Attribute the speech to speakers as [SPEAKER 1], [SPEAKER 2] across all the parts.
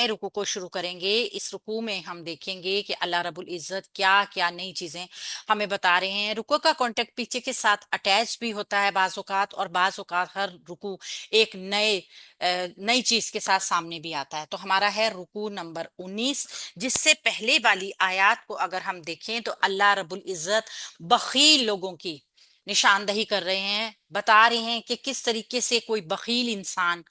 [SPEAKER 1] رکوع کو شروع کریں گے۔ اس رکوع میں ہم دیکھیں گے کہ اللہ رب العزت کیا کیا نئی چیزیں ہمیں بتا رہے ہیں۔ رکوع کا کانٹیکٹ پیچھے کے ساتھ اٹیچ بھی ہوتا ہے بعض اوقات، اور بعض اوقات ہر رکوع ایک نئی چیز کے ساتھ سامنے بھی آتا ہے۔ تو ہمارا ہے رکوع نمبر 19، جس سے پہلے والی آیات کو اگر ہم دیکھیں تو اللہ رب العزت بخیل لوگوں کی نشاندہی کر رہے ہیں، بتا رہے ہیں کہ کس طریقے سے کوئی بخیل انسان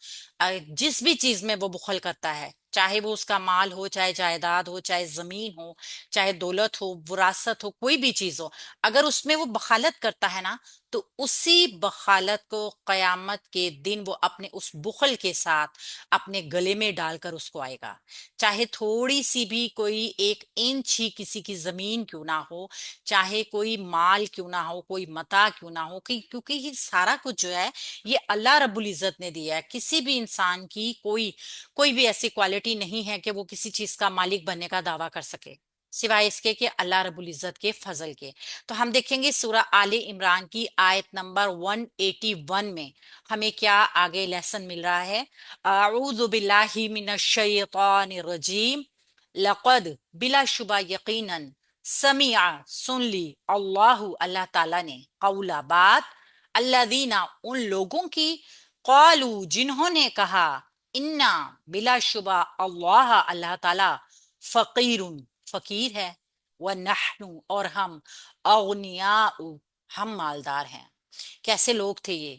[SPEAKER 1] جس بھی چیز میں وہ بخل کرتا ہے، چاہے وہ اس کا مال ہو، چاہے جائیداد ہو، چاہے زمین ہو، چاہے دولت ہو، وراثت ہو، کوئی بھی چیز ہو، اگر اس میں وہ بخالت کرتا ہے نا، تو اسی بخالت کو قیامت کے دن وہ اپنے اس بخل کے ساتھ اپنے گلے میں ڈال کر اس کو آئے گا۔ چاہے تھوڑی سی بھی کوئی 1 انچ ہی کسی کی زمین کیوں نہ ہو، چاہے کوئی مال کیوں نہ ہو، کوئی متاع کیوں نہ ہو، کیونکہ یہ سارا کچھ جو ہے یہ اللہ رب العزت نے دیا ہے۔ کسی بھی انسان کی کوئی بھی ایسی کوالٹی نہیں ہے کہ وہ کسی چیز کا مالک بننے کا دعویٰ کر سکے، سوائے اس کے کہ اللہ رب العزت کے فضل کے۔ تو ہم دیکھیں گے سورہ آل عمران کی آیت نمبر 181 میں ہمیں کیا آگے لیسن مل رہا ہے۔ اعوذ باللہ من الشیطان الرجیم، لقد بلا شبہ یقیناً، سمع سن لی، اللہ تعالیٰ نے، قولا بات، الذین ان لوگوں کی، قالو جنہوں نے کہا، انا بلا شبہ اللہ تعالیٰ، فقیر فقیر ہے، ونحن اور ہم، اغنیاء ہم مالدار ہیں۔ کیسے لوگ تھے یہ؟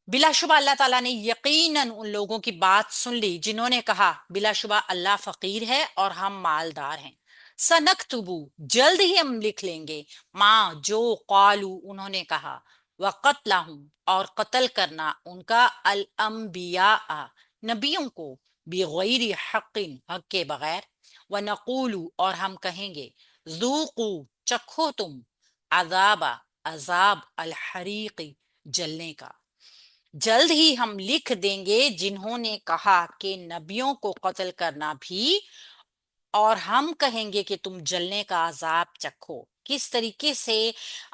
[SPEAKER 1] بلا شبہ اللہ تعالیٰ نے یقیناً ان لوگوں کی بات سن لی جنہوں نے کہا بلا شبہ اللہ فقیر ہے اور ہم مالدار ہیں۔ سنکتبو جلد ہی ہم لکھ لیں گے، ماں جو قالو انہوں نے کہا، وقتلہم اور قتل کرنا ان کا، الانبیاء نبیوں کو، بغیر حق حق کے بغیر، ونقول اور ہم کہیں گے، ذوقو چکھو تم، عذاب عذاب، الحریق جلنے کا۔ جلد ہی ہم لکھ دیں گے جنہوں نے کہا کہ نبیوں کو قتل کرنا بھی، اور ہم کہیں گے کہ تم جلنے کا عذاب چکھو۔ کس طریقے سے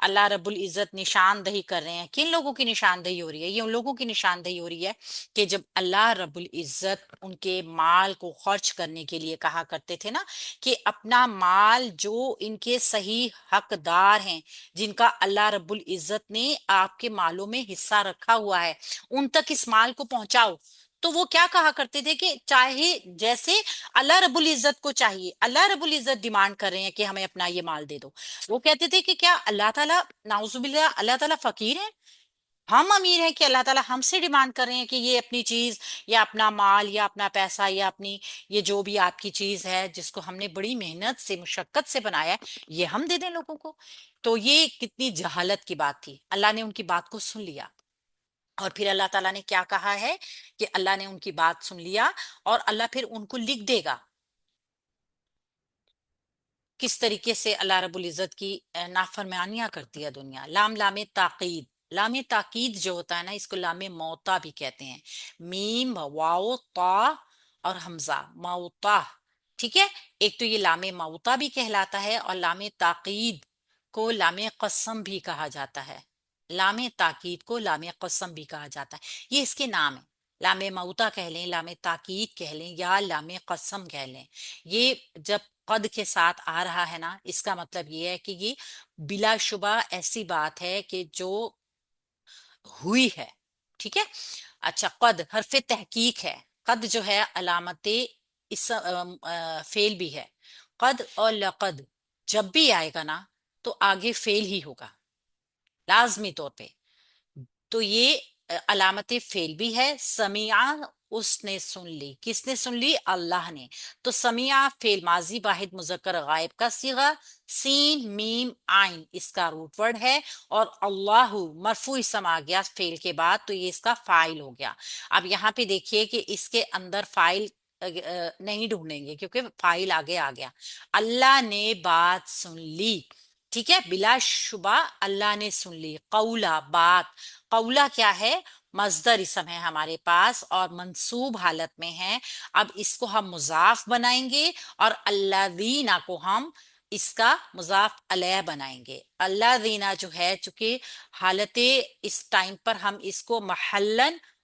[SPEAKER 1] اللہ رب العزت نشاندہی کر رہے ہیں؟ کن لوگوں کی نشاندہی ہو رہی ہے؟ یہ ان لوگوں کی نشاندہی ہو رہی ہے کہ جب اللہ رب العزت ان کے مال کو خرچ کرنے کے لیے کہا کرتے تھے نا، کہ اپنا مال جو ان کے صحیح حقدار ہیں، جن کا اللہ رب العزت نے آپ کے مالوں میں حصہ رکھا ہوا ہے، ان تک اس مال کو پہنچاؤ۔ تو وہ کیا کہا کرتے تھے کہ چاہے جیسے اللہ رب العزت کو چاہیے، اللہ رب العزت ڈیمانڈ کر رہے ہیں کہ ہمیں اپنا یہ مال دے دو، وہ کہتے تھے کہ کیا اللہ تعالیٰ، نعوذ باللہ، اللہ تعالیٰ فقیر ہے؟ ہم امیر ہیں کہ اللہ تعالیٰ ہم سے ڈیمانڈ کر رہے ہیں کہ یہ اپنی چیز یا اپنا مال یا اپنا پیسہ یا اپنی یہ جو بھی آپ کی چیز ہے جس کو ہم نے بڑی محنت سے، مشقت سے بنایا ہے، یہ ہم دے دیں لوگوں کو؟ تو یہ کتنی جہالت کی بات تھی۔ اللہ نے ان کی بات کو سن لیا، اور پھر اللہ تعالیٰ نے کیا کہا ہے کہ اللہ نے ان کی بات سن لیا اور اللہ پھر ان کو لکھ دے گا۔ کس طریقے سے اللہ رب العزت کی نافرمانیاں کرتی ہے دنیا۔ لام تاقید، لام تاکید جو ہوتا ہے نا، اس کو لام موتا بھی کہتے ہیں، میم واو تا اور حمزہ، موتا، ٹھیک ہے؟ ایک تو یہ لام موتا بھی کہلاتا ہے، اور لام تاقید کو لام قسم بھی کہا جاتا ہے۔ لام تاکید کو لام قسم بھی کہا جاتا ہے، یہ اس کے نام ہے۔ لام موتا کہہ لیں، لام تاکید کہہ لیں، یا لام قسم کہہ لیں۔ یہ جب قد کے ساتھ آ رہا ہے نا، اس کا مطلب یہ ہے کہ یہ بلا شبہ ایسی بات ہے کہ جو ہوئی ہے، ٹھیک ہے؟ اچھا، قد حرف تحقیق ہے، قد جو ہے علامت اس فعل بھی ہے۔ قد اور لقد جب بھی آئے گا نا تو آگے فعل ہی ہوگا لازمی طور پہ، تو یہ علامت فعل بھی ہے۔ سمیع اس نے سن لی، کس نے سن لی؟ اللہ نے۔ تو سمیع فعل ماضی واحد مذکر غائب کا صیغہ، سین میم عین اس کا روٹ ورڈ ہے، اور اللہ مرفوع اسم آ گیا فعل کے بعد، تو یہ اس کا فاعل ہو گیا۔ اب یہاں پہ دیکھیے کہ اس کے اندر فاعل نہیں ڈھونڈیں گے کیونکہ فاعل آگے آ گیا۔ اللہ نے بات سن لی، ٹھیک ہے؟ بلا شبہ اللہ نے سن لی، قولا بات، قولا کیا ہے؟ مصدر اسم ہے ہمارے پاس اور منصوب حالت میں ہے۔ اب اس کو ہم مضاف بنائیں گے اور الذین کو ہم اس کا مضاف علیہ بنائیں گے۔ الذین جو ہے چونکہ حالت اس ٹائم پر ہم اس کو محلن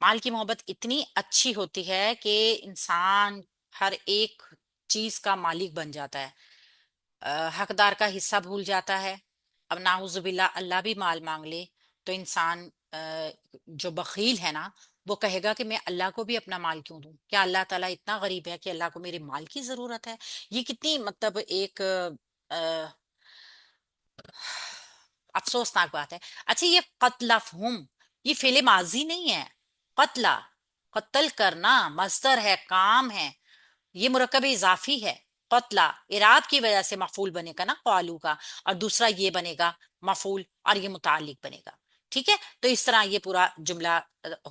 [SPEAKER 1] مال کی محبت اتنی اچھی ہوتی ہے کہ انسان ہر ایک چیز کا مالک بن جاتا ہے، حقدار کا حصہ بھول جاتا ہے۔ اب نعوذ باللہ اللہ بھی مال مانگ لے تو انسان جو بخیل ہے نا، وہ کہے گا کہ میں اللہ کو بھی اپنا مال کیوں دوں؟ کیا اللہ تعالیٰ اتنا غریب ہے کہ اللہ کو میرے مال کی ضرورت ہے؟ یہ کتنی مطلب ایک افسوسناک بات ہے۔ اچھا، یہ قتلفہم، یہ فعل ماضی نہیں ہے۔ قتلا، قتل کرنا مصدر ہے، کام ہے، یہ مرکب اضافی ہے۔ قتلا اعراب کی وجہ سے مفعول بنے گا نا قالو کا، اور دوسرا یہ بنے گا مفعول، اور یہ متعلق بنے گا۔ ٹھیک ہے، تو اس طرح یہ پورا جملہ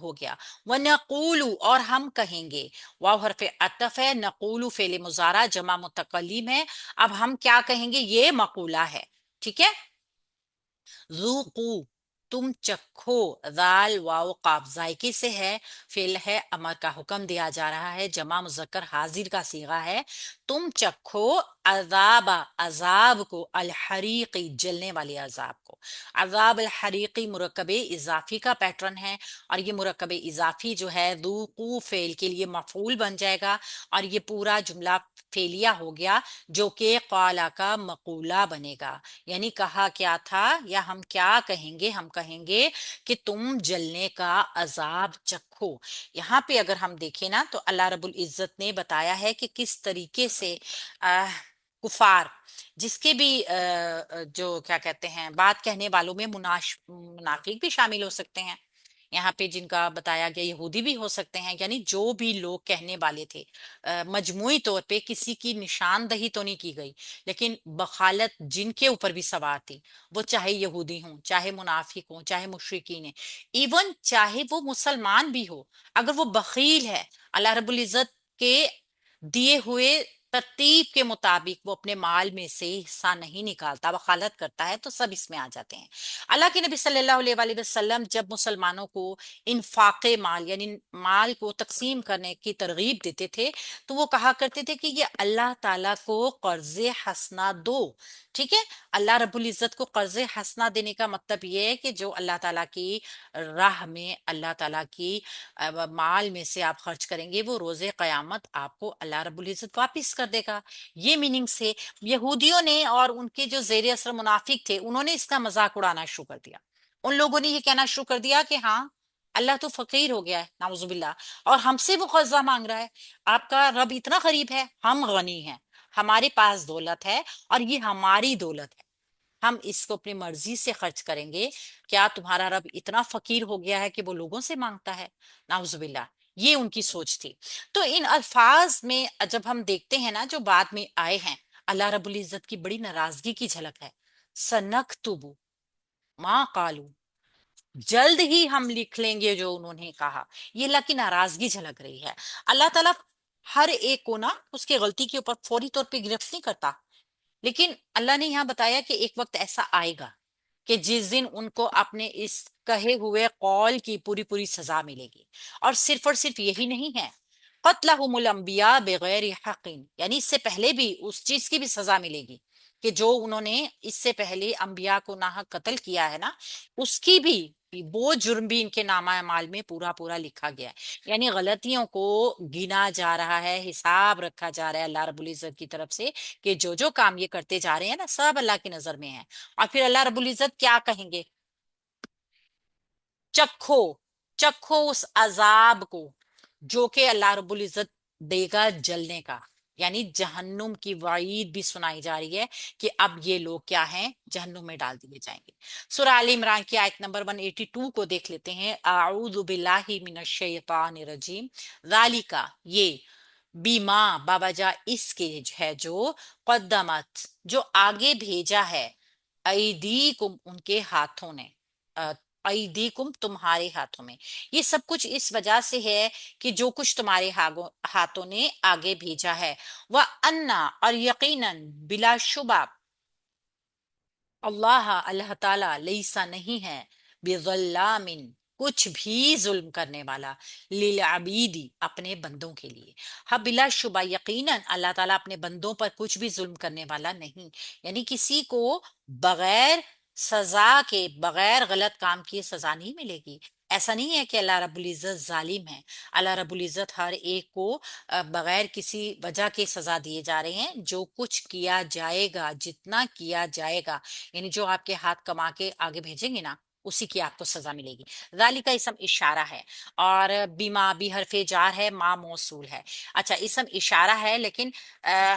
[SPEAKER 1] ہو گیا۔ وَنَقُولُ، اور ہم کہیں گے۔ واو حرف عطف ہے، نقول فعل مضارع جمع متکلم ہے۔ اب ہم کیا کہیں گے؟ یہ مقولہ ہے۔ ٹھیک ہے، ذوقو، تم چکھو، ذال واو قاف ذائقے سے ہے، فعل ہے امر کا، حکم دیا جا رہا ہے، جمع مذکر حاضر کا صیغہ ہے۔ تم چکھو عذاب، عذاب کو، الحریقی جلنے والے عذاب کو۔ عذاب الحریقی مرکب اضافی کا پیٹرن ہے، اور یہ مرکب اضافی جو ہے ذوقو فعل کے لیے مفعول بن جائے گا، اور یہ پورا جملہ فعلیہ ہو گیا جو کہ قالا کا مقولہ بنے گا۔ یعنی کہا کیا تھا، یا ہم کیا کہیں گے؟ ہم کہیں گے کہ تم جلنے کا عذاب چکھو۔ یہاں پہ اگر ہم دیکھیں نا تو اللہ رب العزت نے بتایا ہے کہ کس طریقے سے کفار، جس کے بھی جو کیا کہتے ہیں بات کہنے والوں میں منافق بھی شامل ہو سکتے ہیں، یہاں پہ جن کا بتایا گیا یہودی بھی ہو سکتے ہیں، یعنی جو بھی لوگ کہنے والے تھے، مجموعی طور پہ کسی کی نشاندہی تو نہیں کی گئی، لیکن بخالت جن کے اوپر بھی سوار تھی، وہ چاہے یہودی ہوں، چاہے منافق ہوں، چاہے مشرکین ہیں، ایون چاہے وہ مسلمان بھی ہو، اگر وہ بخیل ہے، اللہ رب العزت کے دیے ہوئے ترتیب کے مطابق وہ اپنے مال میں سے حصہ نہیں نکالتا، وخالت کرتا ہے، تو سب اس میں آ جاتے ہیں۔ اللہ کے نبی صلی اللہ علیہ وآلہ وسلم جب مسلمانوں کو انفاق مال، یعنی مال کو تقسیم کرنے کی ترغیب دیتے تھے، تو وہ کہا کرتے تھے کہ یہ اللہ تعالیٰ کو قرض حسنہ دو۔ ٹھیک ہے، اللہ رب العزت کو قرض حسنہ دینے کا مطلب یہ ہے کہ جو اللہ تعالیٰ کی راہ میں، اللہ تعالیٰ کی مال میں سے آپ خرچ کریں گے، وہ روز قیامت آپ کو اللہ رب العزت واپس کر دے گا۔ یہ میننگ سے یہودیوں نے اور ان کے جو زیر اثر منافق تھے، انہوں نے اس کا مذاق اڑانا شروع کر دیا۔ ان لوگوں نے یہ کہنا شروع کر دیا کہ ہاں، اللہ تو فقیر ہو گیا ہے نعوذ باللہ، اور ہم سے وہ قرضہ مانگ رہا ہے۔ آپ کا رب اتنا غریب ہے، ہم غنی ہیں، ہمارے پاس دولت ہے، اور یہ ہماری دولت ہے، ہم اس کو اپنی مرضی سے خرچ کریں گے۔ کیا تمہارا رب اتنا فقیر ہو گیا ہے کہ وہ لوگوں سے مانگتا ہے؟ نعوذ باللہ، یہ ان کی سوچ تھی۔ تو ان الفاظ میں جب ہم دیکھتے ہیں نا جو بعد میں آئے ہیں، اللہ رب العزت کی بڑی ناراضگی کی جھلک ہے۔ سنکتب ما قالو، جلد ہی ہم لکھ لیں گے جو انہوں نے کہا۔ یہ اللہ کی ناراضگی جھلک رہی ہے۔ اللہ تعالیٰ ہر ایک کو نا اس کی غلطی کے اوپر فوری طور پہ گرفت نہیں کرتا، لیکن اللہ نے یہاں بتایا کہ ایک وقت ایسا آئے گا کہ جس دن ان کو اپنے اس کہے ہوئے قول کی پوری پوری سزا ملے گی۔ اور صرف یہی نہیں ہے، قتلہم الانبیاء بغیر حق، یعنی اس سے پہلے بھی اس چیز کی بھی سزا ملے گی کہ جو انہوں نے اس سے پہلے انبیاء کو ناحق قتل کیا ہے نا، اس کی بھی وہ جرم بھی ان کے نامہ اعمال میں پورا پورا لکھا گیا ہے۔ یعنی غلطیوں کو گنا جا رہا ہے، حساب رکھا جا رہا ہے اللہ رب العزت کی طرف سے کہ جو جو کام یہ کرتے جا رہے ہیں نا، سب اللہ کی نظر میں ہے۔ اور پھر اللہ رب العزت کیا کہیں گے؟ چکھو، چکھو اس عذاب کو جو کہ اللہ رب العزت دے گا جلنے کا، یعنی جہنم کی وعید بھی سنائی جا رہی ہے کہ اب یہ لوگ کیا ہیں؟ جہنم میں ڈال دیے جائیں گے۔ سورہ آل عمران کی آیت نمبر 182 کو دیکھ لیتے ہیں۔ اعوذ باللہ من الشیطان الرجیم، ذالک، یہ، بیما بابجا اس کے ہے جو، قدمت جو آگے بھیجا ہے، ایدیکم ان کے ہاتھوں نے، ایدیکم تمہارے ہاتھوں میں، یہ سب کچھ اس وجہ سے ہے کہ جو کچھ تمہارے ہاتھوں نے آگے بھیجا ہے۔ وَأَنَّا، اور یقیناً بلا شبہ، اللہ تعالیٰ لیسا نہیں ہے، بظلام کچھ بھی ظلم کرنے والا، للعبیدی اپنے بندوں کے لیے۔ ہاں، بلا شبہ یقیناً اللہ تعالیٰ اپنے بندوں پر کچھ بھی ظلم کرنے والا نہیں، یعنی کسی کو بغیر سزا کے، بغیر غلط کام کیے سزا نہیں ملے گی۔ ایسا نہیں ہے کہ اللہ رب العزت ظالم ہے. اللہ رب العزت ہر ایک کو بغیر کسی وجہ کے سزا دیے جا رہے ہیں. جو کچھ کیا جائے گا، جتنا کیا جائے گا، یعنی جو آپ کے ہاتھ کما کے آگے بھیجیں گے نا، اسی کی آپ کو سزا ملے گی. ذالک اسم اشارہ ہے. اور بیما بھی حرف جار ہے، ما موصول ہے. اچھا، اسم اشارہ ہے، لیکن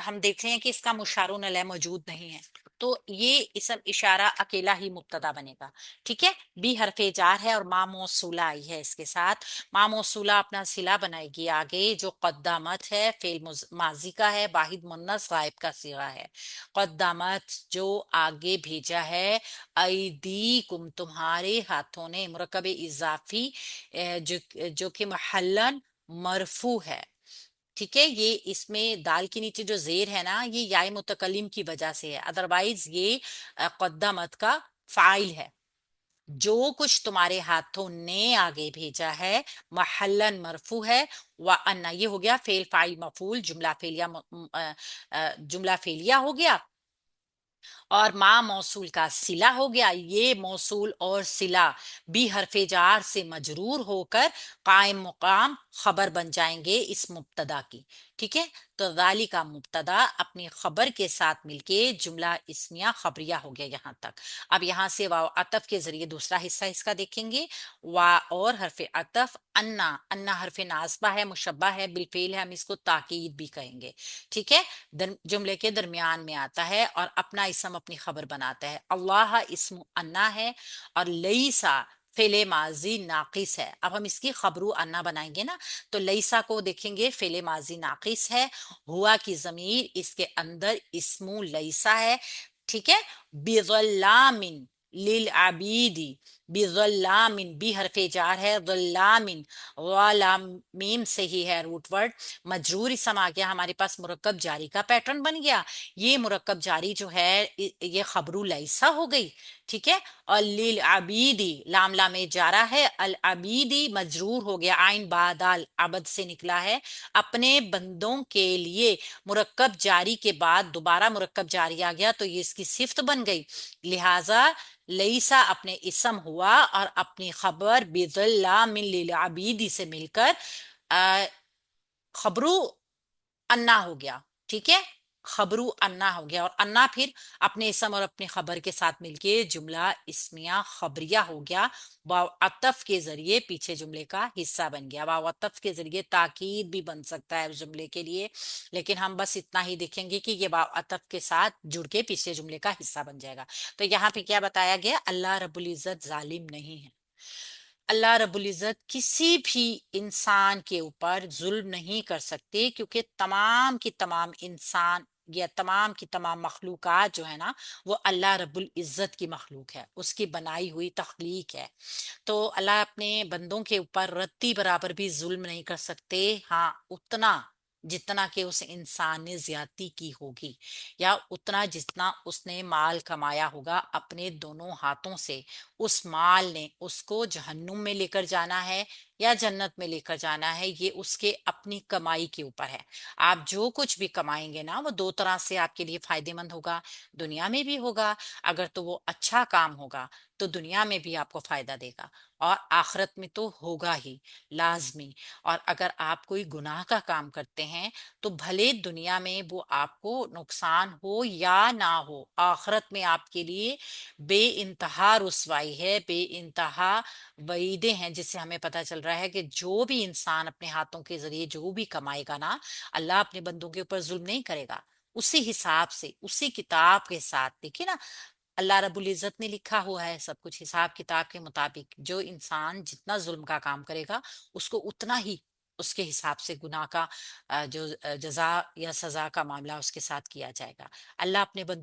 [SPEAKER 1] ہم دیکھ رہے ہیں کہ اس کا مشار علیہ موجود نہیں ہے، تو یہ اسم اشارہ اکیلا ہی مبتدا بنے گا. ٹھیک ہے. بھی حرف جار ہے اور ما موصولہ آئی ہے اس کے ساتھ. ما موصولہ اپنا صلہ بنائے گی آگے، جو قدامت ہے، فعل ماضی کا ہے، واحد مونث غائب کا صیغہ ہے. قدامت جو آگے بھیجا ہے، ایدیکم تمہارے ہاتھوں نے، مرکب اضافی جو کہ محلن مرفوع ہے. ٹھیک ہے. یہ اس میں دال کے نیچے جو زیر ہے نا، یہ یائے متکلم کی وجہ سے ہے، ادروائز یہ قدامت کا فاعل ہے. جو کچھ تمہارے ہاتھوں نے آگے بھیجا ہے محلن مرفوع ہے. وَأَنَّ یہ ہو گیا فعل فاعل مفعول، جملہ فعلیہ جملہ فعلیہ ہو گیا. اور ما موصول کا صلہ ہو گیا. یہ موصول اور صلہ بھی حرف جار سے مجرور ہو کر قائم مقام خبر بن جائیں گے اس مبتدا کی. ٹھیک ہے. تو ذالی کا مبتدا اپنی خبر کے ساتھ مل کے جملہ اسمیہ خبریہ ہو گیا یہاں تک. اب یہاں سے واو عطف کے ذریعے دوسرا حصہ اس کا دیکھیں گے. وا اور حرف عطف انا، انا حرف ناصبہ ہے، مشبہ ہے بالفعل ہے، ہم اس کو تاکید بھی کہیں گے. ٹھیک ہے. جملے کے درمیان میں آتا ہے اور اپنا اسم اپنی خبر بناتا ہے. اللہ اسم انا ہے، اور لیسا فعل ماضی ناقص ہے. اب ہم اس کی خبرو انا بنائیں گے نا، تو لیسا کو دیکھیں گے فعل ماضی ناقص ہے. ہوا کی ضمیر اس کے اندر اسم لیسا ہے. ٹھیک ہے. بظلام للعبید، بظلام بھی حرف جار ہے، ظلام غلام میم سے ہی ہے روٹ ورڈ. مجرور اسم آ گیا ہمارے پاس، مرکب جاری کا پیٹرن بن گیا. یہ مرکب جاری جو ہے یہ خبرو لیسا ہو گئی. ٹھیک ہے. اور للعبیدی لام لام جارا ہے، العبیدی مجرور ہو گیا، عین بادال عبد سے نکلا ہے، اپنے بندوں کے لیے. مرکب جاری کے بعد دوبارہ مرکب جاری آ گیا تو یہ اس کی صفت بن گئی. لہذا لیسا اپنے اسم ہوا اور اپنی خبر بظلام للعبیدی سے مل کر خبرو انا ہو گیا. ٹھیک ہے. خبرو انا ہو گیا، اور انا پھر اپنے اسم اور اپنی خبر کے ساتھ مل کے جملہ اسمیہ خبریہ ہو گیا. واو عطف کے ذریعے پیچھے جملے کا حصہ بن گیا. واو عطف کے ذریعے تاکید بھی بن سکتا ہے اس جملے کے لیے، لیکن ہم بس اتنا ہی دیکھیں گے کہ یہ واو عطف کے ساتھ جڑ کے پیچھے جملے کا حصہ بن جائے گا. تو یہاں پہ کیا بتایا گیا؟ اللہ رب العزت ظالم نہیں ہے. اللہ رب العزت کسی بھی انسان کے اوپر ظلم نہیں کر سکتے، کیونکہ تمام کی تمام انسان یا تمام کی تمام مخلوقات جو ہے نا، وہ اللہ رب العزت کی مخلوق ہے، اس کی بنائی ہوئی تخلیق ہے. تو اللہ اپنے بندوں کے اوپر رتی برابر بھی ظلم نہیں کر سکتے. ہاں، اتنا جتنا کہ اس انسان نے زیادتی کی ہوگی، یا اتنا جتنا اس نے مال کمایا ہوگا اپنے دونوں ہاتھوں سے، اس مال نے اس کو جہنم میں لے کر جانا ہے یا جنت میں لے کر جانا ہے، یہ اس کے اپنی کمائی کے اوپر ہے. آپ جو کچھ بھی کمائیں گے نا، وہ دو طرح سے آپ کے لیے فائدے مند ہوگا. دنیا میں بھی ہوگا، اگر تو وہ اچھا کام ہوگا تو دنیا میں بھی آپ کو فائدہ دے گا، اور آخرت میں تو ہوگا ہی لازمی. اور اگر آپ کوئی گناہ کا کام کرتے ہیں تو بھلے دنیا میں وہ آپ کو نقصان ہو یا نہ ہو، آخرت میں آپ کے لیے بے انتہا رسوائی ہے، بے انتہا وعیدیں ہیں، جس سے ہمیں پتہ چل رہا ہے کہ جو بھی انسان اپنے ہاتھوں کے ذریعے جو بھی کمائے گا نا، اللہ اپنے بندوں کے اوپر ظلم نہیں کرے گا. اسی حساب سے، اسی کتاب کے ساتھ دیکھیے نا، اللہ رب العزت نے لکھا ہوا ہے سب کچھ حساب کتاب کے مطابق. جو انسان جتنا ظلم کا کام کرے گا اس کو اتنا ہی اس کے حساب سے گناہ کا جو جزا یا سزا کا معاملہ اس کے ساتھ کیا جائے گا. اللہ اپنے بندوں